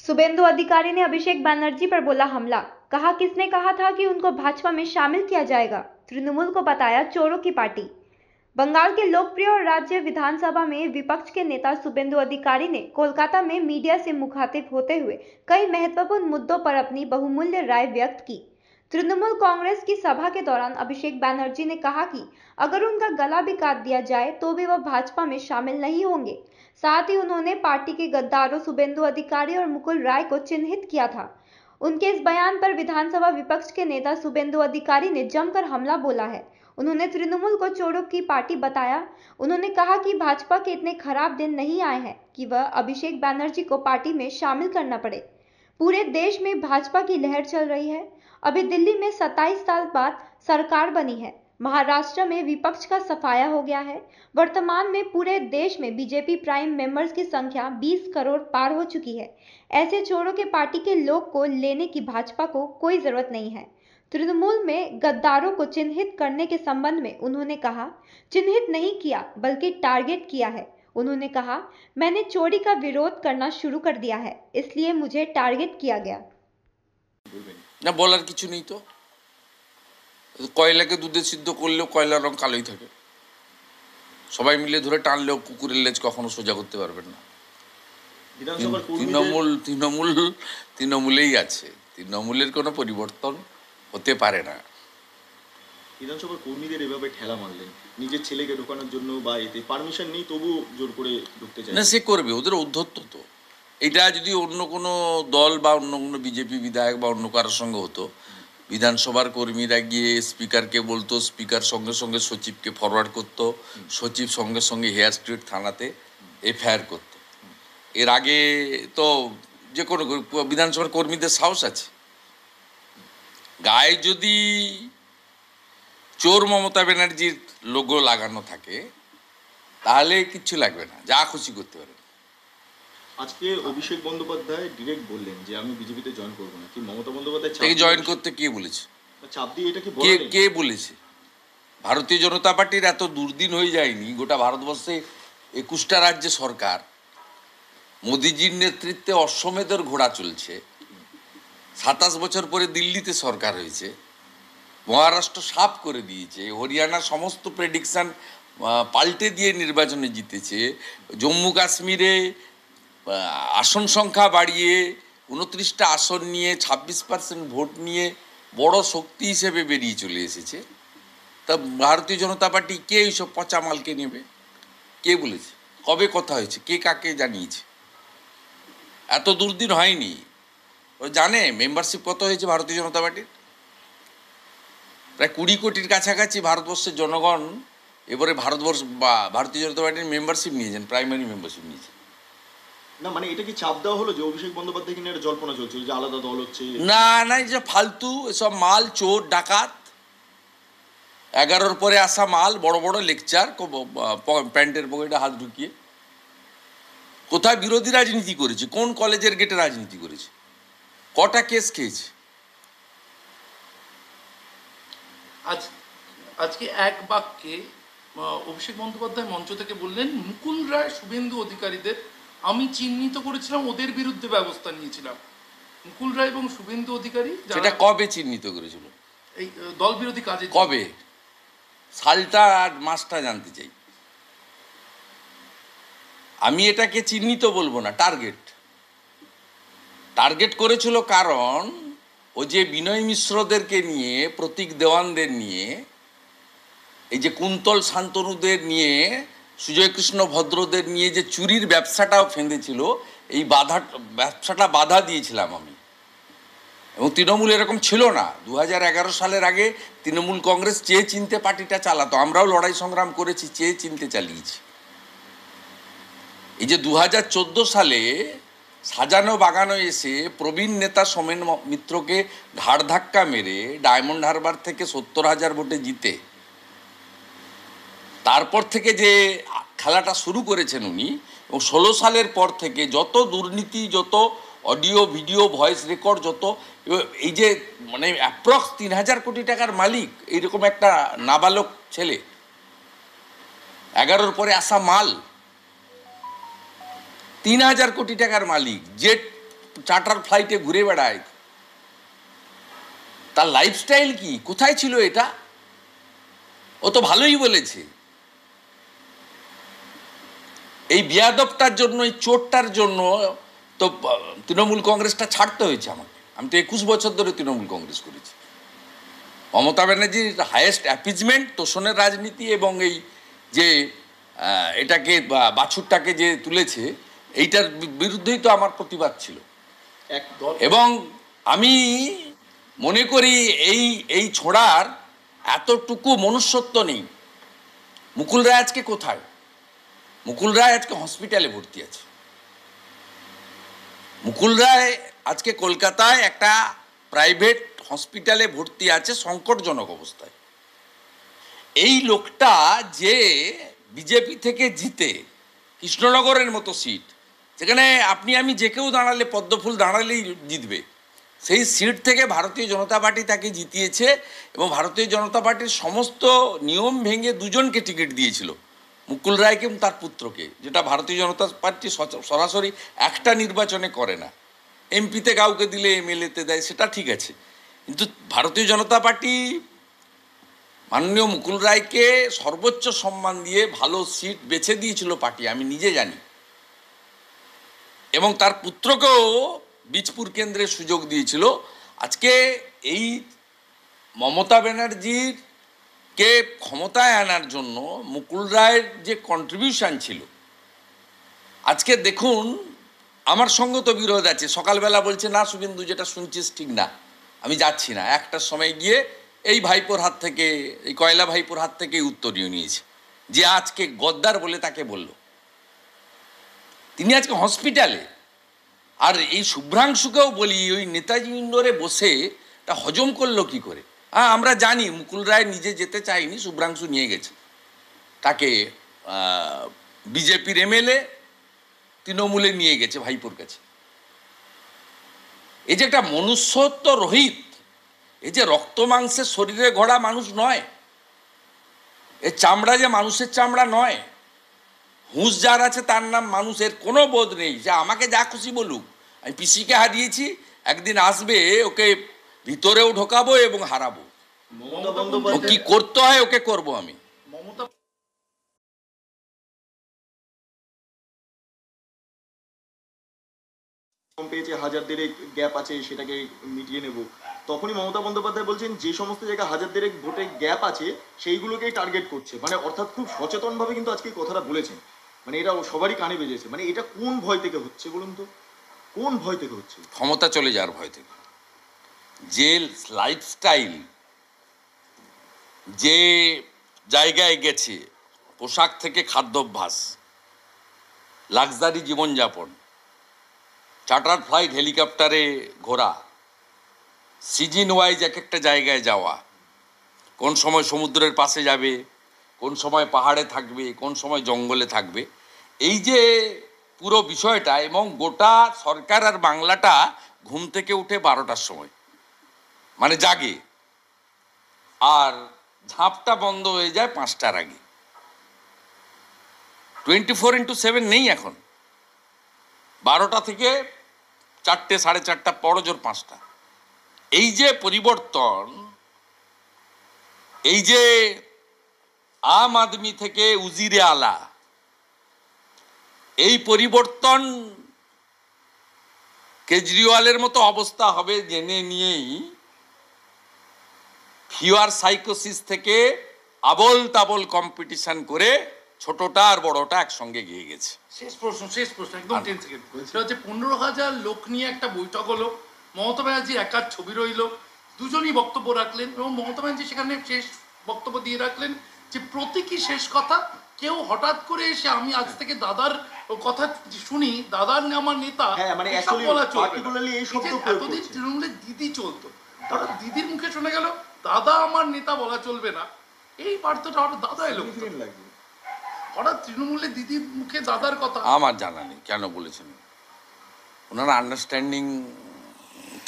शुभेंदु अधिकारी ने अभिषेक बनर्जी पर बोला हमला। कहा किसने कहा था कि उनको भाजपा में शामिल किया जाएगा। तृणमूल को बताया चोरों की पार्टी। बंगाल के लोकप्रिय और राज्य विधानसभा में विपक्ष के नेता शुभेंदु अधिकारी ने कोलकाता में मीडिया से मुखातिब होते हुए कई महत्वपूर्ण मुद्दों पर अपनी बहुमूल्य राय व्यक्त की। तृणमूल कांग्रेस की सभा के दौरान अभिषेक बनर्जी ने कहा कि अगर उनका गला भी काट दिया जाए तो भी वह भाजपा में शामिल नहीं होंगे। साथ ही उन्होंने पार्टी के गद्दारों शुभेंदु अधिकारी और मुकुल राय को चिन्हित किया था। उनके इस बयान पर विधानसभा विपक्ष के नेता शुभेंदु अधिकारी ने जमकर हमला बोला है। उन्होंने तृणमूल को चोरों की पार्टी बताया। उन्होंने कहा कि भाजपा के इतने खराब दिन नहीं आए हैं कि वह अभिषेक बनर्जी को पार्टी में शामिल करना पड़े। पूरे देश में भाजपा की लहर चल रही है। अभी दिल्ली में 27 साल बाद सरकार बनी है। महाराष्ट्र में विपक्ष का सफाया हो गया है। वर्तमान में पूरे देश में बीजेपी प्राइम मेंबर्स की संख्या 20 करोड़ पार हो चुकी है। ऐसे चोरों के पार्टी के लोग को लेने की भाजपा को कोई जरूरत नहीं है। तृणमूल में गद्दारों को चिन्हित करने के संबंध में उन्होंने कहा, चिन्हित नहीं किया बल्कि टारगेट किया है। उन्होंने कहा, मैंने चोरी का विरोध करना शुरू कर दिया है, इसलिए मुझे टारगेट किया गया। না বলার কিছু নেই তো। কয়লাকে দুধে সিদ্ধ করলেও কয়লার রং কালোই থাকে। সবাই মিলে ধরে টানলেও কুকুরের লেজ কখনো সোজা করতে পারবেন না। তৃণমূলেই আছে। তৃণমূলের কোনো পরিবর্তন হতে পারে না। বিধানসভার কর্মীদের এভাবে ঠেলা মারলেন, নিজের ছেলেকে ঢোকানোর জন্য বা এতে পারমিশন নেই তবু জোর করে ঢুকতে চায় না, সে করবে, ওদের ঔদ্ধত্য তো। এটা যদি অন্য কোনো দল বা অন্য কোনো বিজেপি বিধায়ক বা অন্য কারোর সঙ্গে হতো, বিধানসভার কর্মীরা গিয়ে স্পিকারকে বলতো, স্পিকার সঙ্গে সঙ্গে সচিবকে ফরওয়ার্ড করতো, সচিব সঙ্গে সঙ্গে হেয়ার স্ট্রিট থানাতে এফআইআর করতো। এর আগে তো যে কোনো বিধানসভার কর্মীদের সাহস আছে। গায়ে যদি চোর মমতা ব্যানার্জির লোগো লাগানো থাকে তাহলে কিচ্ছু লাগবে না, যা খুশি করতে পারে। আজকে অভিষেক বন্দ্যোপাধ্যায় ডিরেক্ট বললেন যে আমি বিজেপিতে জয়েন করব না। কি মমতা বন্দ্যোপাধ্যায় জয়েন করতে কে বলেছে? চাপ দিয়ে এটা কি কে বলেছে? ভারতীয় জনতা পার্টির এত দুর্দিন হয়ে যায়নি। গোটা ভারতবর্ষে 21টা রাজ্যে সরকার, মোদিজির নেতৃত্বে অশ্বমেধের ঘোড়া চলছে। 27 বছর পরে দিল্লিতে সরকার হয়েছে। মহারাষ্ট্র সাফ করে দিয়েছে। হরিয়ানার সমস্ত প্রেডিকশন পাল্টে দিয়ে নির্বাচনে জিতেছে। জম্মু কাশ্মীরে আসন সংখ্যা বাড়িয়ে 29টা আসন নিয়ে 26% ভোট নিয়ে বড় শক্তি হিসেবে বেরিয়ে চলে এসেছে। তা ভারতীয় জনতা পার্টি কে এইসব পচা মালকে নেবে? কে বলেছে? কবে কথা হয়েছে? কে কাকে জানিয়েছে? এত দুর্দিন হয়নি। ও জানে মেম্বারশিপ কত হয়েছে ভারতীয় জনতা পার্টির? প্রায় 20 কোটির কাছাকাছি ভারতবর্ষের জনগণ এবারে ভারতীয় জনতা পার্টির মেম্বারশিপ নিয়েছেন, প্রাইমারি মেম্বারশিপ নিয়েছেন। না মানে এটা কি চাপ দেওয়া হলো যে অভিষেক বন্দ্যোপাধ্যায় কিনে একটা জল্পনা চলছে যে আলাদা দল হচ্ছে? না না, যে ফালতু এসব মাল, চোর ডাকাত, 11-র পরে আসা মাল, বড় বড় লেকচার, প্যান্টের পকেটে হাত ঢুকিয়ে। কোথায় বিরোধী রাজনীতি করেছে? কোন কলেজের গেটে রাজনীতি করেছে? কটা কেস খেয়েছে? আজকে এক বাক্যে অভিষেক বন্দ্যোপাধ্যায় মঞ্চ থেকে বললেন, মুকুল রায় শুভেন্দু অধিকারীদের আমি চিহ্নিত করেছিলাম, ওদের বিরুদ্ধে ব্যবস্থা নিয়েছিলাম। মুকুল রায় এবং শুভেন্দু অধিকারী সেটা কবে চিহ্নিত করেছিল? এই দল বিরোধী কাজে। কবে? সালটা আর মাসটা জানতে চাই। আমি এটাকে চিহ্নিত বলবো না, টার্গেট করেছিল। কারণ ও যে বিনয় মিশ্রদেরকে নিয়ে, প্রতীক দেওয়ানদের নিয়ে, এই যে কুন্তল শান্তনুদের নিয়ে, সুজয় কৃষ্ণ ভদ্রদের নিয়ে যে চুরির ব্যবসাটাও ফেঁদেছিল, এই ব্যবসাটা বাধা দিয়েছিলাম আমি। এবং তৃণমূল এরকম ছিল না। 2011 সালের আগে তৃণমূল কংগ্রেস চেয়ে চিনতে পার্টিটা চালাতো। আমরাও লড়াই সংগ্রাম করেছি, চেয়ে চিনতে চালিয়েছি। এই যে 2014 সালে সাজানো বাগানো এসে প্রবীণ নেতা সোমেন মিত্রকে ঘাড় ধাক্কা মেরে ডায়মন্ড হারবার থেকে 70,000 ভোটে জিতে তারপর থেকে যে খেলাটা শুরু করেছেন উনি, এবং 16 সালের পর থেকে যত দুর্নীতি, যত অডিও ভিডিও ভয়েস রেকর্ড, যত এই যে মানে অ্যাপ্রক্স 3,000 কোটি টাকার মালিক এইরকম একটা নাবালক ছেলে, 11-র পরে আসা মাল, 3,000 কোটি টাকার মালিক, জেট চার্টার ফ্লাইটে ঘুরে বেড়ায়, তার লাইফস্টাইল কি, কোথায় ছিল এটা? ও তো ভালোই বলেছে। এই বিয়াদবটার জন্য, এই চোরটার জন্য তো তৃণমূল কংগ্রেসটা ছাড়তে হয়েছে আমাকে। আমি তো 21 বছর ধরে তৃণমূল কংগ্রেস করেছি। মমতা ব্যানার্জির হায়েস্ট অ্যাপিজমেন্ট, তোষণের রাজনীতি এবং এই যে এটাকে বাছুরটাকে যে তুলেছে, এইটার বিরুদ্ধেই তো আমার প্রতিবাদ ছিল। এবং আমি মনে করি এই ছোড়ার এতটুকু মনুষ্যত্ব নেই। মুকুল রায় আজকে কোথায়? মুকুল রায় আজকে হসপিটালে ভর্তি আছে। মুকুল রায় আজকে কলকাতায় একটা প্রাইভেট হসপিটালে ভর্তি আছে সংকটজনক অবস্থায়। এই লোকটা যে বিজেপি থেকে জিতে কৃষ্ণনগরের মতো সিট, যেখানে আপনি আমি যে কেউ দাঁড়ালে, পদ্মফুল দাঁড়ালেই জিতবে, সেই সিট থেকে ভারতীয় জনতা পার্টি তাকে জিতিয়েছে। এবং ভারতীয় জনতা পার্টির সমস্ত নিয়ম ভেঙে দুজনকে টিকিট দিয়েছিল, মুকুল রায়কে এবং তার পুত্রকে, যেটা ভারতীয় জনতা পার্টি সরাসরি একটা নির্বাচনে করে না। এমপিতে কাউকে দিলে এমএলএতে দেয়, সেটা ঠিক আছে, কিন্তু ভারতীয় জনতা পার্টি মাননীয় মুকুল রায়কে সর্বোচ্চ সম্মান দিয়ে ভালো সিট বেছে দিয়েছিল পার্টি, আমি নিজে জানি। এবং তার পুত্রকেও বীজপুর কেন্দ্রে সুযোগ দিয়েছিল। আজকে এই মমতা ব্যানার্জির কে ক্ষমতায় আনার জন্য মুকুল রায়ের যে কন্ট্রিবিউশন ছিল, আজকে দেখুন আমার সঙ্গে তো বিরোধ আছে। সকালবেলা বলছে না শুভেন্দু, যেটা শুনছিস ঠিক না, আমি যাচ্ছি না। একটার সময় গিয়ে এই ভাইপোর হাত থেকে, এই কয়লা ভাইপোর হাত থেকে উত্তরীয় নিয়েছে, যে আজকে গদ্দার বলে তাকে বলল। তিনি আজকে হসপিটালে। আর এই শুভ্রাংশুকেও বলি, ওই নেতাজি ইন্ডোরে বসে তা হজম করলো কি করে? আমরা জানি মুকুল রায় নিজে যেতে চায়নি, শুভ্রাংশু নিয়ে গেছে তাকে। বিজেপির এমএলএ তৃণমূলে নিয়ে গেছে ভাইপোর কাছে। এই যে একটা মনুষ্যত্ব রহিত, এই যে রক্ত মাংসের শরীরে গড়া মানুষ নয়, এর চামড়া যে মানুষের চামড়া নয়। হুঁশ যার আছে তার নাম মানুষের কোনো বোধ নেই। যে আমাকে যা খুশি বলুক, আমি পিসিকে হারিয়েছি, একদিন আসবে ওকে ভিতরেও ঢোকাবো এবং হারাবো। ও কি করতে হয় ওকে করব আমি। মমতা কম পেয়েছে, 1000 গ্যাপ আছে, সেটাকে মিটিয়ে নেব। তখনই মমতা বন্দ্যোপাধ্যায় বলছেন যে সমস্ত জায়গায় 1000 ভোটে গ্যাপ আছে সেইগুলোকেই টার্গেট করছে। মানে অর্থাৎ খুব সচেতনভাবে কিন্তু আজকে কথাটা বলেছেন। মানে এটা সবারই কানে বেজেছে। মানে এটা কোন ভয় থেকে হচ্ছে বলুন তো? কোন ভয় থেকে হচ্ছে? ক্ষমতা চলে যাওয়ার ভয় থেকে। যে লাইফস্টাইল, যে জায়গায় গেছে, পোশাক থেকে খাদ্যাভ্যাস, লাক্সারি জীবনযাপন, চার্টার ফ্লাইট, হেলিকপ্টারে ঘোরা, সিজন ওয়াইজ এক একটা জায়গায় যাওয়া, কোন সময় সমুদ্রের পাশে যাবে, কোন সময় পাহাড়ে থাকবে, কোন সময় জঙ্গলে থাকবে, এই যে পুরো বিষয়টা। এবং গোটা সরকার আর বাংলাটা ঘুম থেকে উঠে 12টার সময়, মানে জাগে, আর ঝাঁপটা বন্ধ হয়ে যায় 5টার আগে। 24x7 নেই এখন। 12টা থেকে 4টে, 4:30, বড় জোর 5টা। এই যে পরিবর্তন, এই যে আম আদমি থেকে উজিরে আলা, এই পরিবর্তন কেজরিওয়ালের মতো অবস্থা হবে জেনে নিয়েই ফিওর সাইকোসিস থেকে আবল তাবল কম্পিটিশন করে ছোটটা আর বড়টা একসঙ্গে গিয়ে গেছে। শেষ প্রশ্ন একদম 10 সেকেন্ড। সেটা হচ্ছে 15,000 লোক নিয়ে একটা বৈঠক হলো, মমতা ব্যানার্জি একার ছবি রইল, দুজনই বক্তব্য রাখলেন এবং মমতা ব্যানার্জি সেখানে শেষ বক্তব্য দিয়ে রাখলেন যে প্রতীকী শেষ কথা। কেউ হঠাৎ করে এসে আমি আজ থেকে দাদার কথা শুনি, দাদার আমার নেতা, মানে এসব বলা চলবে না। এই শব্দ এতদিন তৃণমূলের দিদি চলতো, হঠাৎ দিদির মুখে শোনা গেল দাদা আমার নেতা বলা চলবে না। এই বার্তাটা হঠাৎ দাদা এলো, হঠাৎ তৃণমূলের দিদির মুখে দাদার কথা। আমার জানা নেই কেন বলেছেন, ওনারা আন্ডারস্ট্যান্ডিং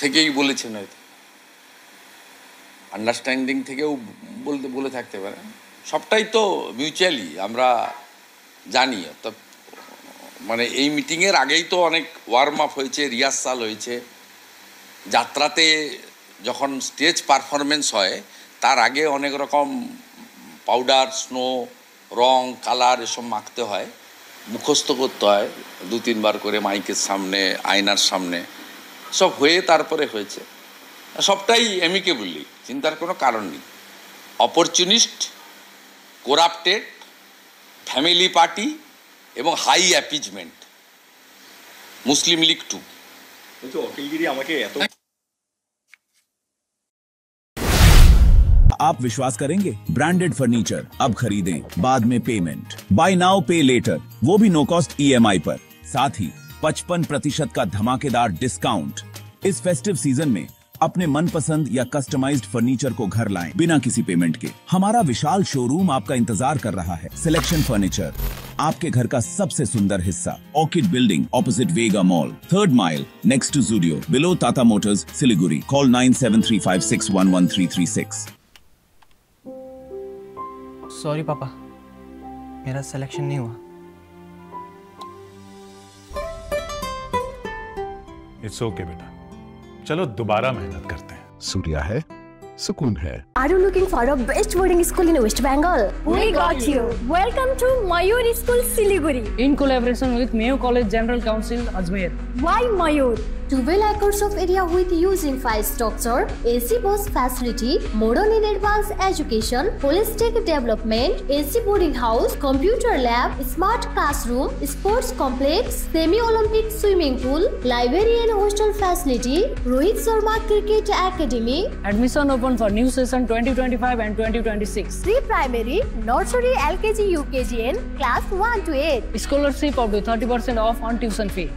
থেকেই বলেছেন, হয়তো আন্ডারস্ট্যান্ডিং থেকেও বলে থাকতে পারে। সবটাই তো মিউচুয়ালি আমরা জানি। তো মানে এই মিটিংয়ের আগেই তো অনেক ওয়ার্ম আপ হয়েছে, রিহার্সাল হয়েছে। যাত্রাতে যখন স্টেজ পারফরমেন্স হয় তার আগে অনেক রকম পাউডার, স্নো, রং, কালার এসব মাখতে হয়, মুখস্থ করতে হয় 2-3 বার করে মাইকের সামনে, আয়নার সামনে, সব হয়ে তারপরে হয়েছে। সবটাই অ্যামিকেবলি, চিন্তার কোনো কারণ নেই। অপরচুনিস্ট, করাপ্টেড, ফ্যামিলি পার্টি এবং হাই অ্যাপিজমেন্ট, মুসলিম লীগ 2। অখিলগিরি আমাকে এত आप विश्वास करेंगे? ब्रांडेड फर्नीचर अब खरीदें, बाद में पेमेंट, बाय नाउ पे लेटर, वो भी नो कॉस्ट EMI पर। साथ ही 55% का धमाकेदार डिस्काउंट। इस फेस्टिव सीजन में अपने मनपसंद या कस्टमाइज्ड फर्नीचर को घर लाएं बिना किसी पेमेंट के। हमारा विशाल शोरूम आपका इंतजार कर रहा है। सिलेक्शन फर्नीचर, आपके घर का सबसे सुंदर हिस्सा। Orchid Building opposite Vega Mall, 3rd mile, next to Zudio, below Tata Motors, Siliguri. Call 9735611336। Sorry पापा, मेरा सिलेक्शन नहीं हुआ। इट्स ओके बेटा, चलो दोबारा मेहनत करते हैं। सूर्या है, सुकून है। Are you looking for a best boarding school in West Bengal? We got you. Welcome to Mayur School, Siliguri. In collaboration with Mayo College General Council, Ajmer. Why Mayur? 12 acres of area with using 5 structure, AC bus facility, modern and advanced education, holistic development, AC boarding house, computer lab, smart classroom, sports complex, semi-Olympic swimming pool, library and hostel facility, Rohit Sharma Cricket Academy. Admission open for new session 2025 and 2026. Pre-primary, nursery, LKG, UKG and class 1 to 8. Scholarship up to 30% off on tuition fee.